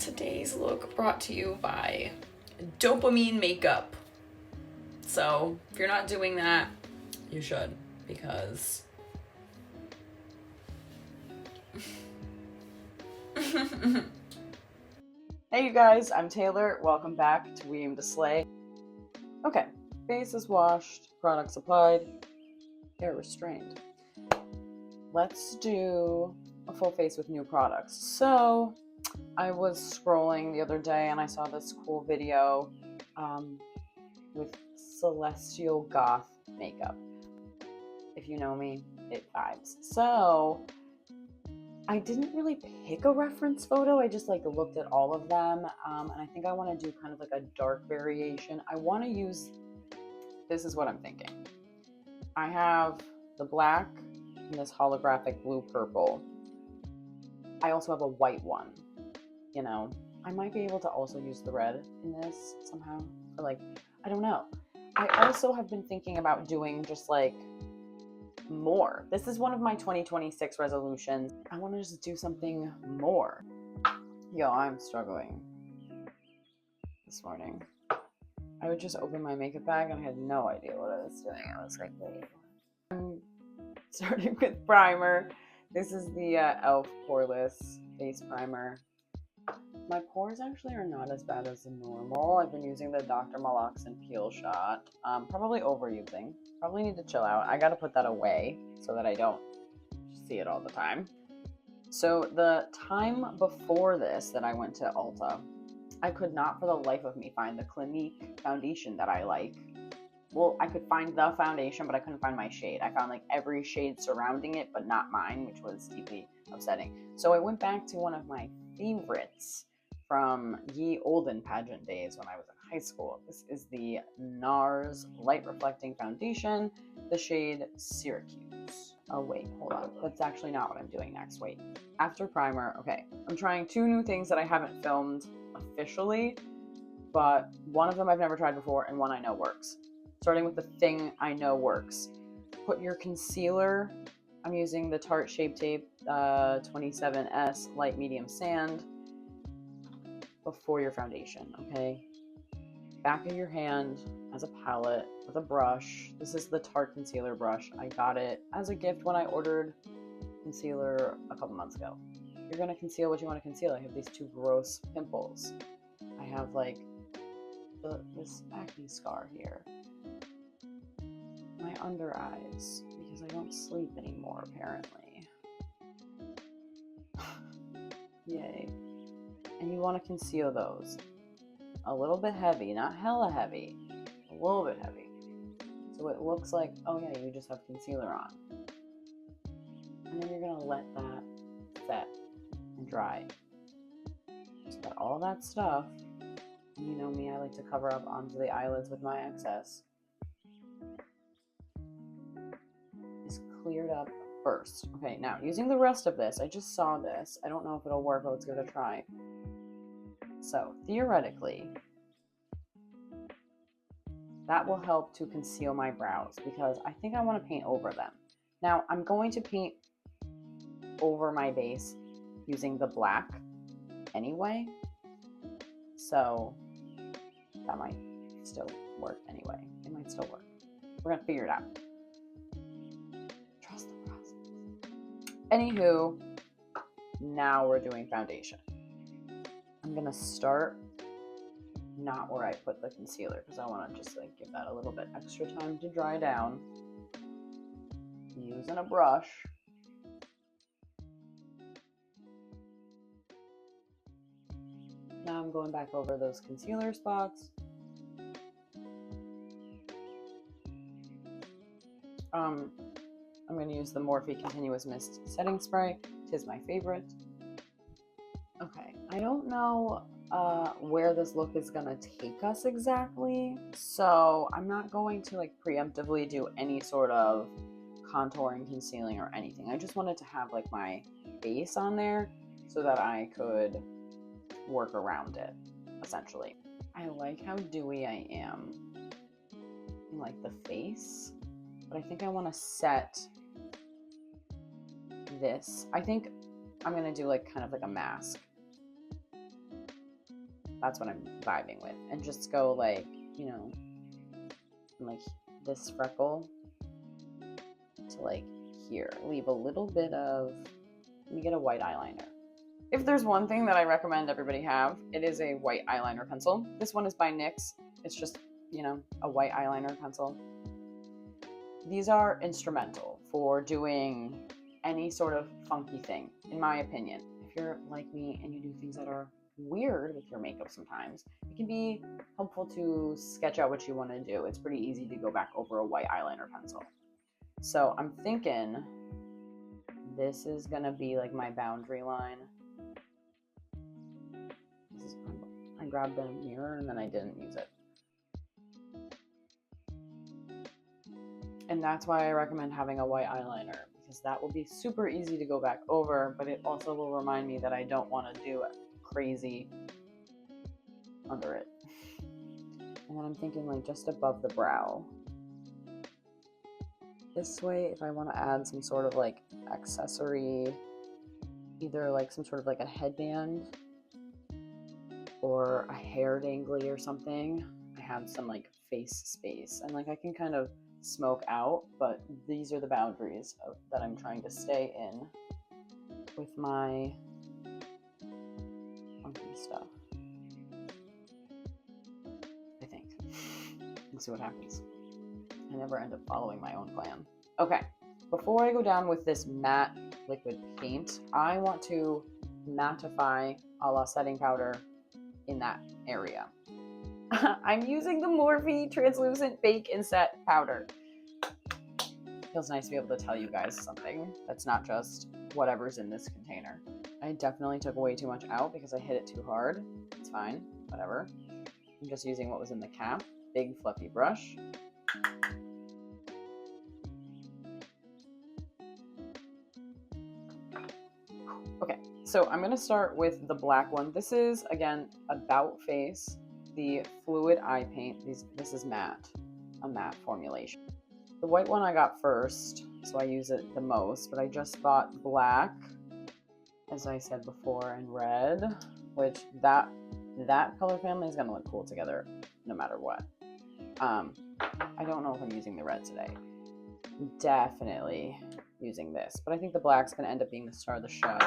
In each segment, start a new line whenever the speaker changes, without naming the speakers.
Today's look brought to you by dopamine makeup. So if you're not doing that, you should, because
Hey you guys, I'm Taylor. Welcome back to We Aim to Slay. Okay, face is washed, products applied, hair restrained. Let's do a full face with new products. So, I was scrolling the other day and I saw this cool video with celestial goth makeup. If you know me, it vibes. So, I didn't really pick a reference photo. I just looked at all of them, and I think I want to do kind of like a dark variation. I want to use, this is what I'm thinking. I have the black and this holographic blue purple. I also have a white one. You know, I might be able to also use the red in this somehow, or I don't know. I also have been thinking about doing just more. This is one of my 2026 resolutions. I want to just do something more. Yo, I'm struggling this morning. I would just open my makeup bag and I had no idea what I was doing. I was like, wait. I'm starting with primer. This is the e.l.f. Poreless face primer. My pores actually are not as bad as normal. I've been using the Dr. Maloxin Peel Shot. Probably overusing. Probably need to chill out. I gotta put that away so that I don't see it all the time. So the time before this that I went to Ulta, I could not for the life of me find the Clinique foundation that I like. Well, I could find the foundation, but I couldn't find my shade. I found every shade surrounding it, but not mine, which was deeply upsetting. So I went back to one of my favorites from ye olden pageant days when I was in high school. This is the NARS Light Reflecting Foundation, the shade Syracuse. Oh wait, hold on. That's actually not what I'm doing next. Wait. After primer, okay. I'm trying two new things that I haven't filmed officially, but one of them I've never tried before and one I know works. Starting with the thing I know works. Put your concealer. I'm using the Tarte Shape Tape 27S Light Medium Sand before your foundation, okay? Back of your hand as a palette with a brush. This is the Tarte concealer brush. I got it as a gift when I ordered concealer a couple months ago. You're gonna conceal what you want to conceal. I have these two gross pimples. I have this acne scar here. My under eyes, because I don't sleep anymore apparently. Yay. And you want to conceal those. A little bit heavy, not hella heavy, a little bit heavy. So it looks like, oh yeah, you just have concealer on. And then you're going to let that set and dry. So that all that stuff, and you know me, I like to cover up onto the eyelids with my excess, is cleared up first. Okay, now using the rest of this, I just saw this. I don't know if it'll work, but let's give it a try. So theoretically, that will help to conceal my brows because I think I want to paint over them. Now I'm going to paint over my base using the black anyway, so that might still work anyway. It might still work. We're gonna figure it out. Trust the process. Anywho, now we're doing foundation. I'm gonna start not where I put the concealer because I want to just give that a little bit extra time to dry down. Using a brush. Now I'm going back over those concealer spots. I'm going to use the Morphe Continuous Mist Setting Spray. It is my favorite. Okay, I don't know where this look is going to take us exactly, so I'm not going to preemptively do any sort of contouring, concealing, or anything. I just wanted to have my base on there so that I could work around it, essentially. I like how dewy I am in the face, but I think I want to set this. I think I'm gonna do kind of a mask. That's what I'm vibing with. And just go like, you know, like this freckle to like here. Leave a little bit of, let me get a white eyeliner. If there's one thing that I recommend everybody have, it is a white eyeliner pencil. This one is by NYX. It's just, you know, a white eyeliner pencil. These are instrumental for doing any sort of funky thing, in my opinion. If you're like me and you do things that are weird with your makeup sometimes, it can be helpful to sketch out what you want to do. It's pretty easy to go back over a white eyeliner pencil. So I'm thinking this is gonna be like my boundary line. I grabbed the mirror and then I didn't use it. And that's why I recommend having a white eyeliner, because that will be super easy to go back over, but it also will remind me that I don't want to do it crazy under it. And then I'm thinking like just above the brow. This way, if I want to add some sort of like accessory, either like some sort of like a headband or a hair dangly or something, I have some like face space, and like I can kind of smoke out, but these are the boundaries that I'm trying to stay in with my funky stuff. I think. We'll see what happens. I never end up following my own plan. Okay, before I go down with this matte liquid paint, I want to mattify a la setting powder in that area. I'm using the Morphe Translucent Bake and Set powder. Feels nice to be able to tell you guys something that's not just whatever's in this container. I definitely took way too much out because I hit it too hard. It's fine, whatever. I'm just using what was in the cap. Big fluffy brush. Okay, so I'm gonna start with the black one. This is, again, About Face, the Fluid Eye Paint. This is matte, a matte formulation. The white one I got first, so I use it the most, but I just bought black, as I said before, and red, which that color family is gonna look cool together no matter what. I don't know if I'm using the red today. I'm definitely using this, but I think the black's gonna end up being the star of the show.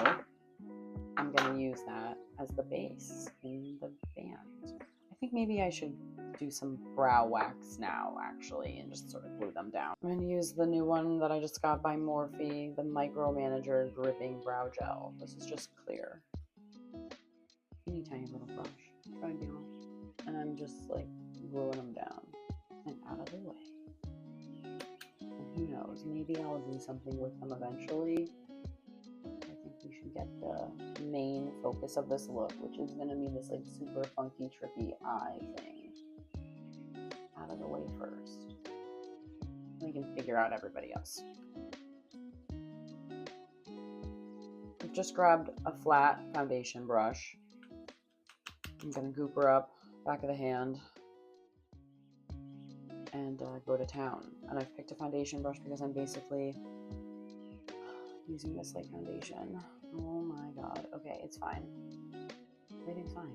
I'm gonna use that as the base in the band. I think maybe I should do some brow wax now, actually, and just sort of glue them down. I'm gonna use the new one that I just got by Morphe, the Micromanager Gripping Brow Gel. This is just clear. Teeny tiny little brush, triangle, and I'm just like gluing them down and out of the way. And who knows, maybe I'll do something with them eventually. I think we should get the main focus of this look, which is gonna be this like super funky, trippy eye thing, out of the way first. We can figure out everybody else. I've just grabbed a flat foundation brush. I'm gonna goop her up back of the hand and go to town. And I've picked a foundation brush because I'm basically using this like foundation. Oh my god. Okay, it's fine. Everything's fine.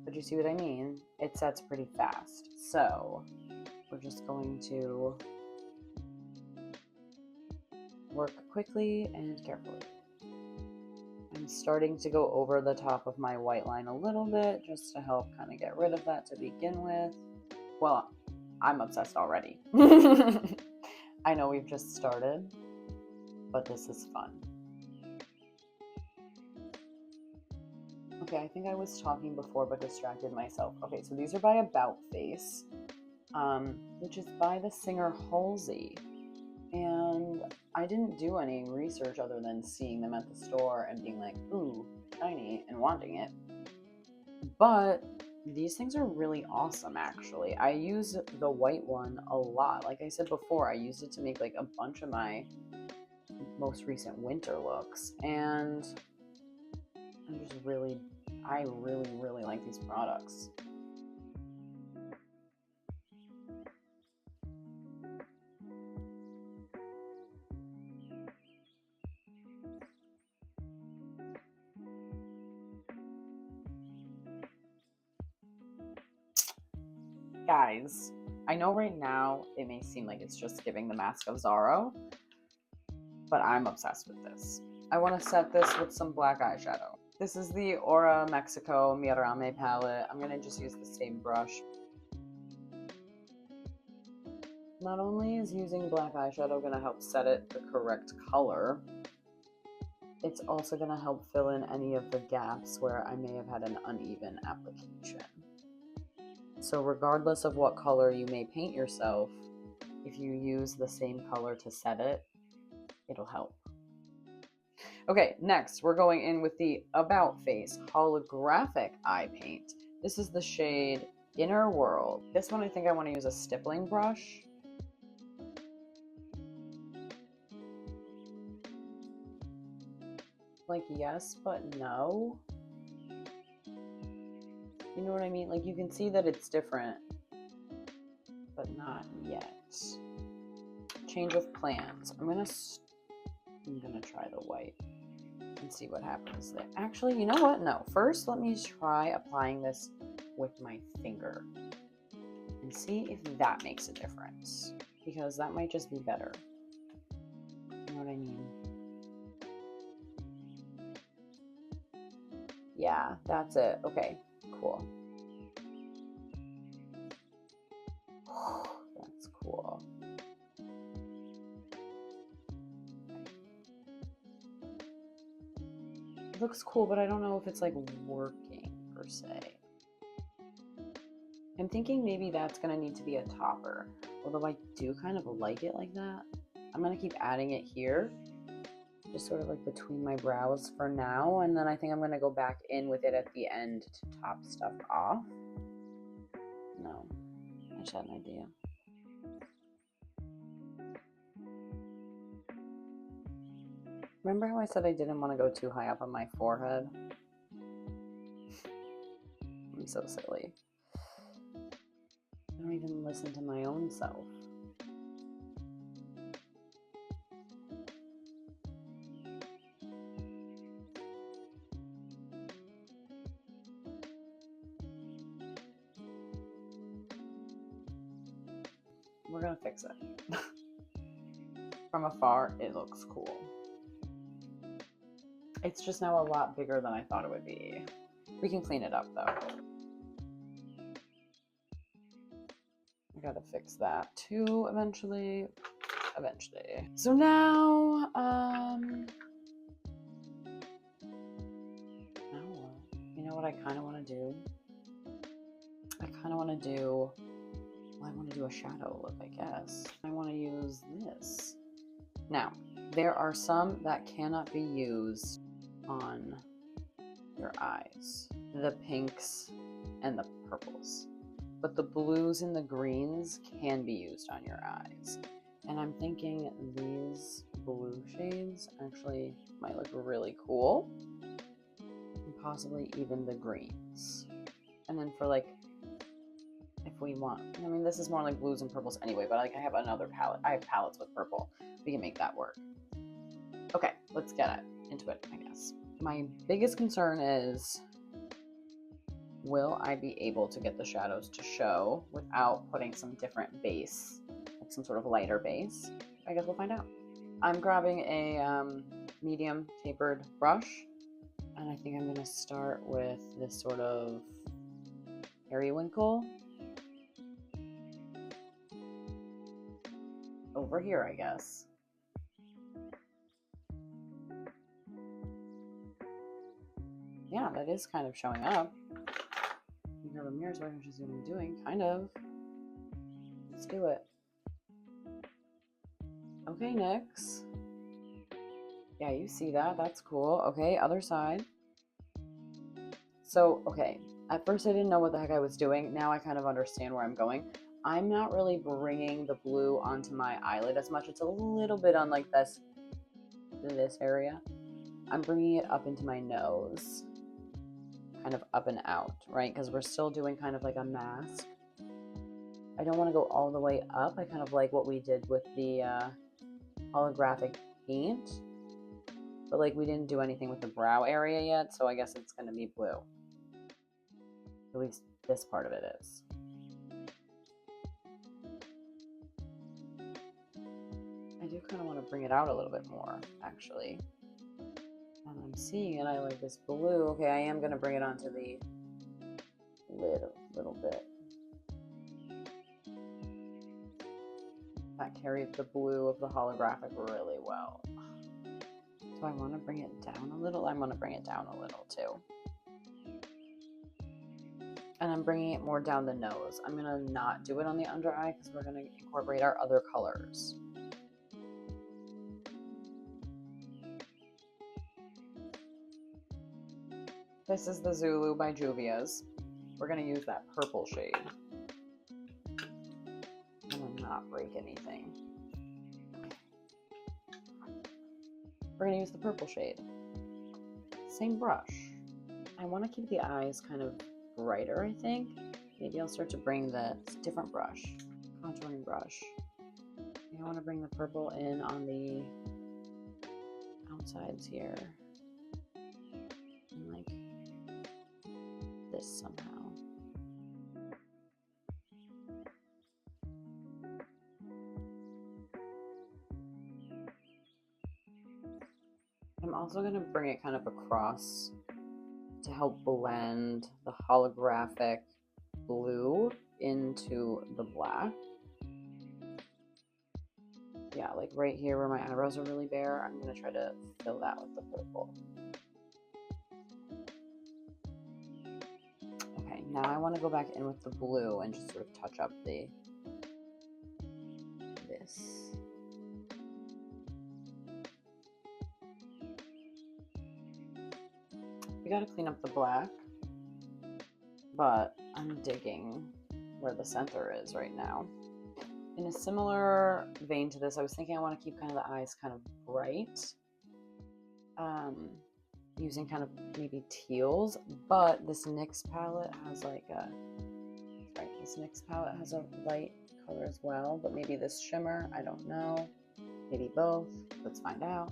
But you see what I mean? It sets pretty fast. So we're just going to work quickly and carefully. I'm starting to go over the top of my white line a little bit just to help kind of get rid of that to begin with. Well, I'm obsessed already. I know we've just started, but this is fun. Okay, I think I was talking before but distracted myself. Okay, so these are by About Face, which is by the singer Halsey. And I didn't do any research other than seeing them at the store and being like, ooh, shiny, and wanting it. But these things are really awesome, actually. I use the white one a lot. Like I said before, I used it to make like a bunch of my most recent winter looks. And I really like these products. Guys, I know right now it may seem like it's just giving the Mask of Zorro, but I'm obsessed with this. I want to set this with some black eyeshadow. This is the Aura Mexico Mirame palette. I'm going to just use the same brush. Not only is using black eyeshadow going to help set it the correct color, it's also going to help fill in any of the gaps where I may have had an uneven application. So regardless of what color you may paint yourself, if you use the same color to set it, it'll help. Okay, next we're going in with the About Face Holographic Eye Paint. This is the shade Inner World. This one I think I want to use a stippling brush. Like yes, but no. You know what I mean? Like you can see that it's different, but not yet. Change of plans. I'm gonna try the white and see what happens there. Actually, you know what? No. First, let me try applying this with my finger and see if that makes a difference, because that might just be better. You know what I mean? Yeah, that's it. Okay, cool. That's cool. It looks cool, but I don't know if it's like working per se. I'm thinking maybe that's gonna need to be a topper, although I do kind of like it like that. I'm gonna keep adding it here, just sort of like between my brows for now, and then I think I'm gonna go back in with it at the end to top stuff off. No, I just had an idea. Remember how I said I didn't want to go too high up on my forehead? I'm so silly. I don't even listen to my own self. We're gonna fix it. From afar, it looks cool. It's just now a lot bigger than I thought it would be. We can clean it up though. I gotta fix that too eventually. So now, you know what I kind of want to do? I want to do a shadow look, I guess. I want to use this. Now, there are some that cannot be used on your eyes. The pinks and the purples. But the blues and the greens can be used on your eyes. And I'm thinking these blue shades actually might look really cool. And possibly even the greens. And then for like, if we want, I mean, this is more like blues and purples anyway, but like I have another palette. I have palettes with purple. We can make that work. Okay, let's get into it, I guess. My biggest concern is, will I be able to get the shadows to show without putting some different base, like some sort of lighter base? I guess we'll find out. I'm grabbing a medium tapered brush, and I think I'm going to start with this sort of periwinkle over here, I guess. Yeah, that is kind of showing up. You grab a mirror so I can just see what I'm doing, kind of. Let's do it. Okay, Nyx. Yeah, you see that. That's cool. Okay, other side. So, okay. At first I didn't know what the heck I was doing. Now I kind of understand where I'm going. I'm not really bringing the blue onto my eyelid as much. It's a little bit on like this area. I'm bringing it up into my nose. Kind of up and out, right? Because we're still doing kind of like a mask. I don't want to go all the way up. I kind of like what we did with the holographic paint. But like we didn't do anything with the brow area yet, so I guess it's going to be blue. At least this part of it is. I do kind of want to bring it out a little bit more, actually. And I'm seeing it, I like this blue. Okay, I am going to bring it onto the lid a little bit. That carried the blue of the holographic really well. So I want to bring it down a little. I want to bring it down a little too. And I'm bringing it more down the nose. I'm going to not do it on the under eye because we're going to incorporate our other colors. This is the Zulu by Juvia's. We're going to use that purple shade. I'm going to not break anything. We're going to use the purple shade. Same brush. I want to keep the eyes kind of brighter, I think. Maybe I'll start to bring the different brush, contouring brush. I want to bring the purple in on the outsides here. And like this somehow. I'm also going to bring it kind of across to help blend the holographic blue into the black. Yeah, like right here where my eyebrows are really bare, I'm going to try to fill that with the purple. Okay, now I want to go back in with the blue and just sort of touch up this. We got to clean up the black, but I'm digging where the center is right now. In a similar vein to this, I was thinking I want to keep kind of the eyes kind of bright, using kind of maybe teals, but this NYX palette has like a, right, this NYX palette has a light color as well, but maybe this shimmer, I don't know, maybe both, let's find out.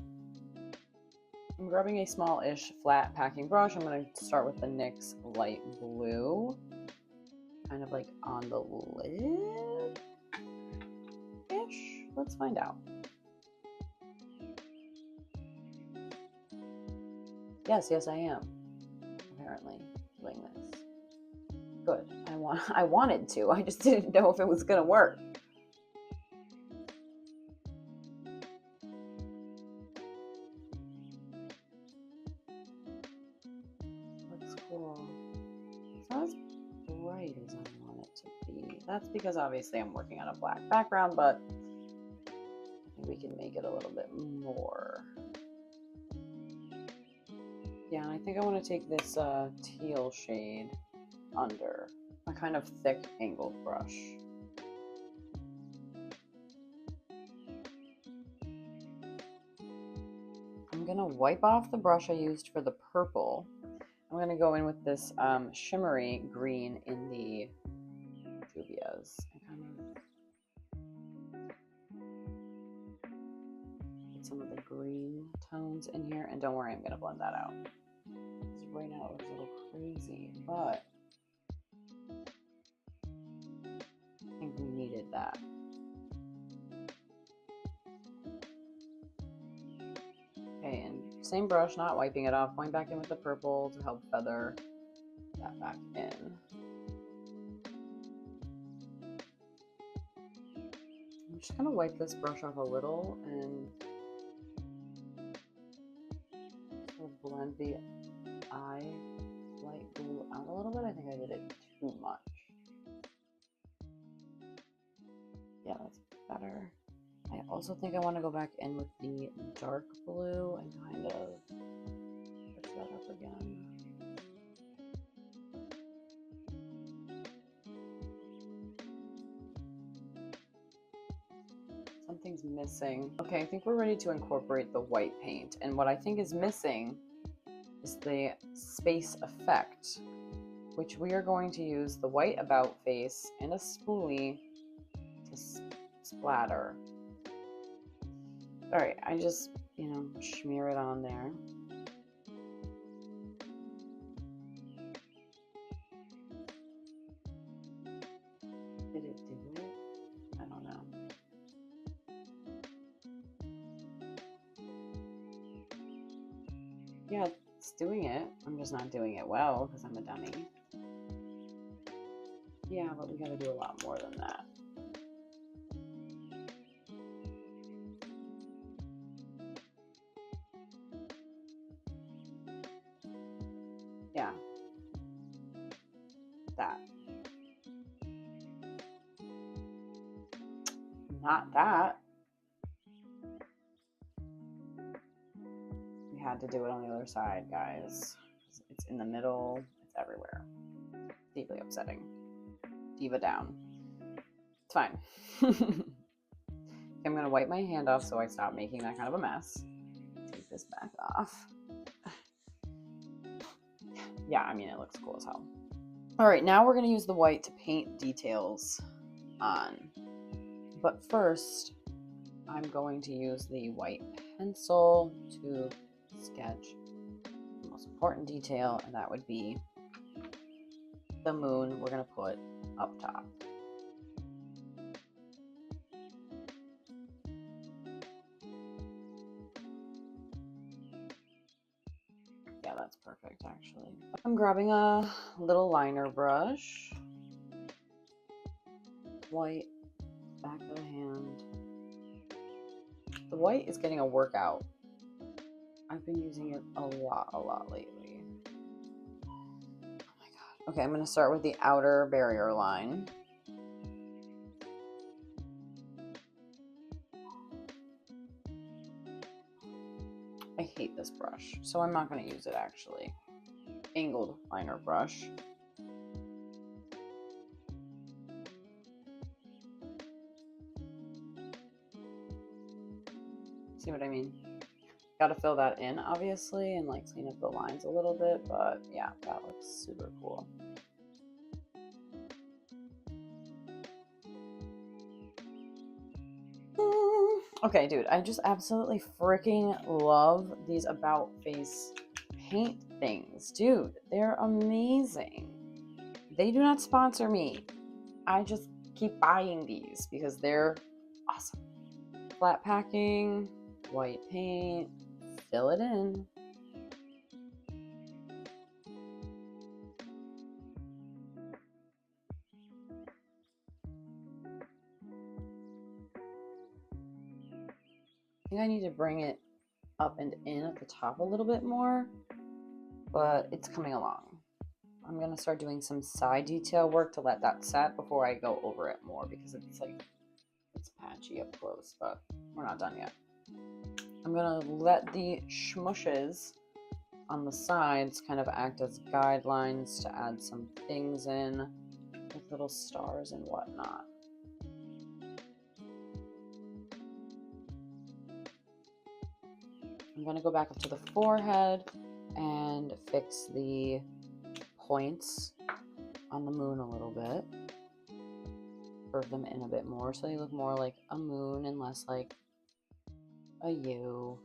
I'm grabbing a small-ish flat packing brush. I'm going to start with the NYX light blue, kind of like on the lid-ish. Let's find out. Yes, I am apparently doing this. Good. I wanted to. I just didn't know if it was going to work. That's because obviously I'm working on a black background, but I think we can make it a little bit more. Yeah, and I think I want to take this teal shade under a kind of thick angled brush. I'm going to wipe off the brush I used for the purple. I'm going to go in with this shimmery green in the Juvia's and kind of get some of the green tones in here. And don't worry, I'm going to blend that out. Because right now it looks a little crazy, but I think we needed that. Okay, and same brush, not wiping it off, going back in with the purple to help feather that back in. I'm just going to wipe this brush off a little and sort of blend the eye light blue out a little bit. I think I did it too much. Yeah, that's better. I also think I want to go back in with the dark blue and kind of push that up again. Something's missing. Okay, I think we're ready to incorporate the white paint. And what I think is missing is the space effect, which we are going to use the white about face and a spoolie to splatter. All right, I just, smear it on there. Did it do it? I don't know. Yeah, it's doing it. I'm just not doing it well because I'm a dummy. Yeah, but we gotta do a lot more than that. Yeah. That. Not that. We had to do it on the other side, guys. It's in the middle. It's everywhere. Deeply upsetting. Diva down. It's fine. I'm gonna wipe my hand off so I stop making that kind of a mess. Take this back off. Yeah, I mean, it looks cool as hell. All right, now we're gonna use the white to paint details on. But first, I'm going to use the white pencil to sketch the most important detail, and that would be the moon we're gonna put up top. Yeah, that's perfect, actually. I'm grabbing a little liner brush. White, back of the hand. The white is getting a workout. I've been using it a lot lately. Oh my god. Okay, I'm going to start with the outer barrier line. I hate this brush, so I'm not going to use it actually. Angled liner brush. See what I mean? Gotta fill that in, obviously, and like clean up the lines a little bit, but yeah, that looks super cool. Okay, dude, I just absolutely freaking love these About Face paint things. Dude, they're amazing. They do not sponsor me. I just keep buying these because they're awesome. Flat packing, white paint, fill it in. I think I need to bring it up and in at the top a little bit more, but it's coming along. I'm gonna start doing some side detail work to let that set before I go over it more because it's like, it's patchy up close, but we're not done yet. I'm gonna let the smushes on the sides kind of act as guidelines to add some things in with little stars and whatnot. I'm going to go back up to the forehead and fix the points on the moon a little bit. Curve them in a bit more so they look more like a moon and less like a U.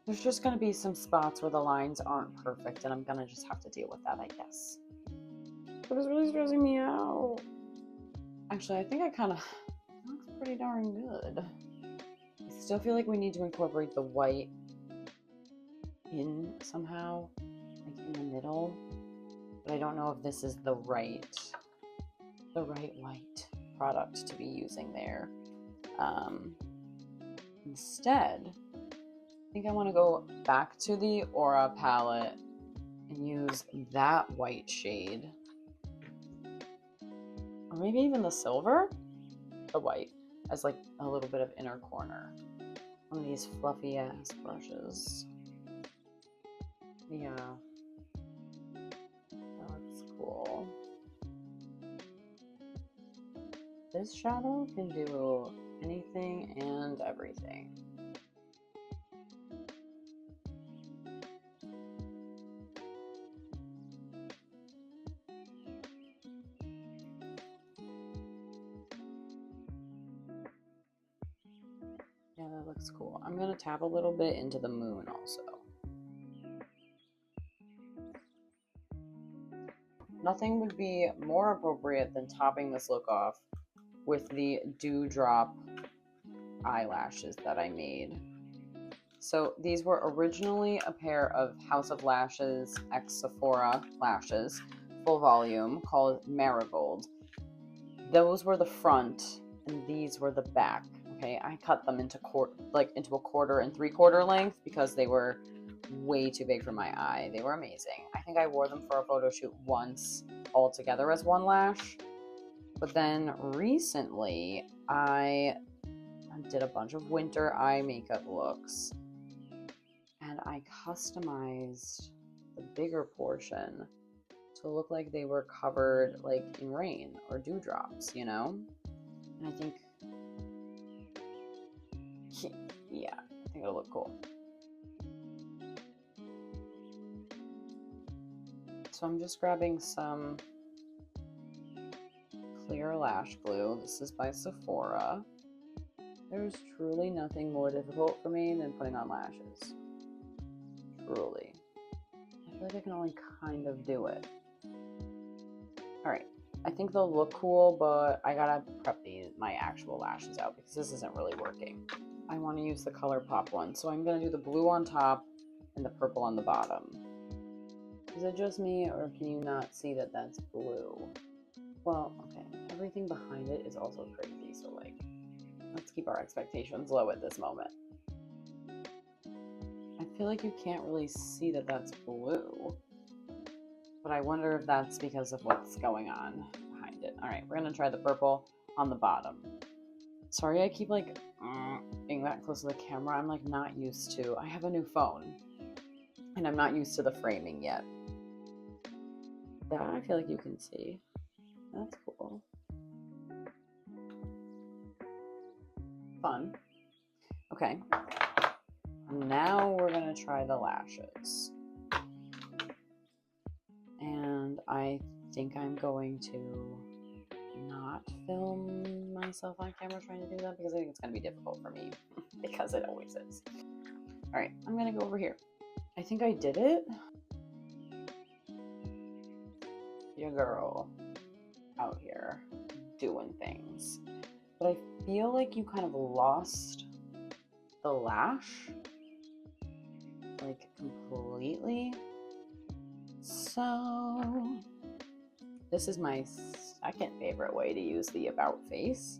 There's just going to be some spots where the lines aren't perfect and I'm going to just have to deal with that, I guess. But it's really stressing me out. Actually, I think it looks pretty darn good. I still feel like we need to incorporate the white in somehow, like in the middle. But I don't know if this is the right white product to be using there. Instead, I think I want to go back to the Aura palette and use that white shade. Or maybe even the silver? The white as like a little bit of inner corner. One of these fluffy ass brushes. Yeah. That looks cool. This shadow can do anything and everything. Yeah, that looks cool. I'm going to tap a little bit into the moon also. Nothing would be more appropriate than topping this look off with the Dewdrop eyelashes that I made. So these were originally a pair of House of Lashes X Sephora lashes, full volume, called Marigold. Those were the front, and these were the back. Okay, I cut them into into a 1/4 and 3/4 length because they were way too big for my eye. They were amazing. I think I wore them for a photo shoot once all together as one lash. But then recently I did a bunch of winter eye makeup looks, and I customized the bigger portion to look like they were covered like in rain or dewdrops, you know? And I think, yeah, I think it'll look cool. So I'm just grabbing some clear lash glue. This is by Sephora. There's truly nothing more difficult for me than putting on lashes. Truly. I feel like I can only kind of do it. Alright, I think they'll look cool, but I gotta prep my actual lashes out because this isn't really working. I want to use the ColourPop one, so I'm going to do the blue on top and the purple on the bottom. Is it just me, or can you not see that that's blue? Well, okay, everything behind it is also crazy, so like, let's keep our expectations low at this moment. I feel like you can't really see that that's blue, but I wonder if that's because of what's going on behind it. All right, we're gonna try the purple on the bottom. Sorry, I keep like being that close to the camera. I'm like not used to. I have a new phone, and I'm not used to the framing yet. That I feel like you can see. That's cool. Fun. Okay. Now we're gonna try the lashes. And I think I'm going to not film myself on camera trying to do that because I think it's gonna be difficult for me because it always is. All right, I'm gonna go over here. I think I did it. Your girl out here doing things. But I feel like you kind of lost the lash like completely. So this is my second favorite way to use the about face.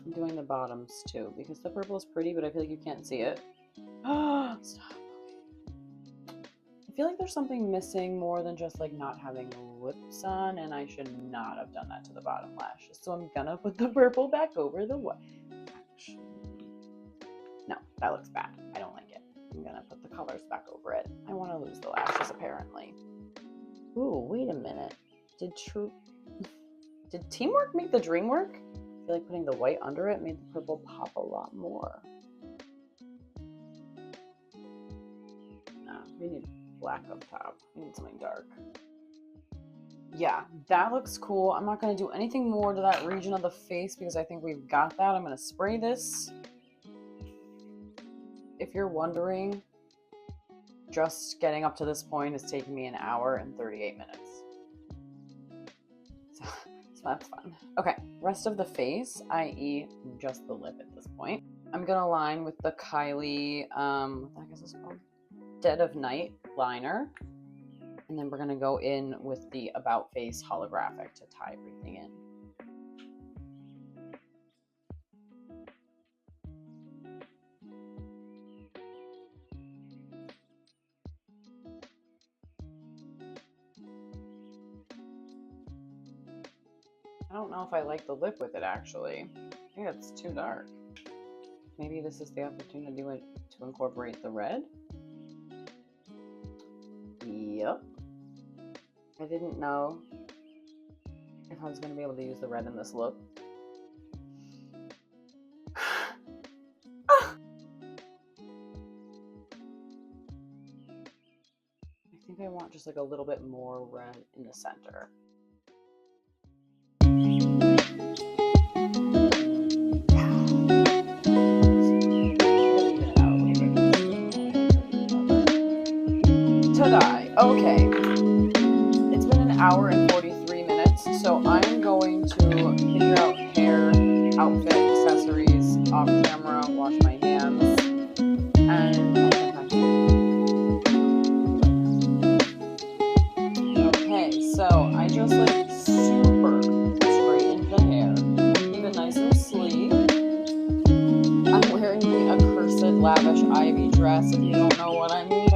I'm doing the bottoms too because the purple is pretty, but I feel like you can't see it. Stop. I feel like there's something missing more than just like not having lips on, and I should not have done that to the bottom lashes. So I'm gonna put the purple back over the white. Actually, no, that looks bad. I don't like it. I'm gonna put the colors back over it. I want to lose the lashes apparently. Ooh, wait a minute. Did teamwork make the dream work? I feel like putting the white under it made the purple pop a lot more. No, we need black up top. We need something dark. Yeah, that looks cool. I'm not going to do anything more to that region of the face because I think we've got that. I'm going to spray this. If you're wondering, just getting up to this point is taking me 1 hour and 38 minutes. So that's fun. Okay, rest of the face, i.e. just the lip at this point. I'm going to line with the Kylie, what the heck is this called? Dead of Night liner, and then we're going to go in with the About Face holographic to tie everything in. I don't know if I like the lip with it actually. I think it's too dark. Maybe this is the opportunity to incorporate the red. Yep. I didn't know if I was going to be able to use the red in this look. I think I want just like a little bit more red in the center. going to figure out hair, outfit, accessories, off camera, wash my hands, and I'll get back to you. Okay, so I just like super straightened the hair, keep it nice and sleek. I'm wearing the accursed lavish ivy dress, if you don't know what I mean.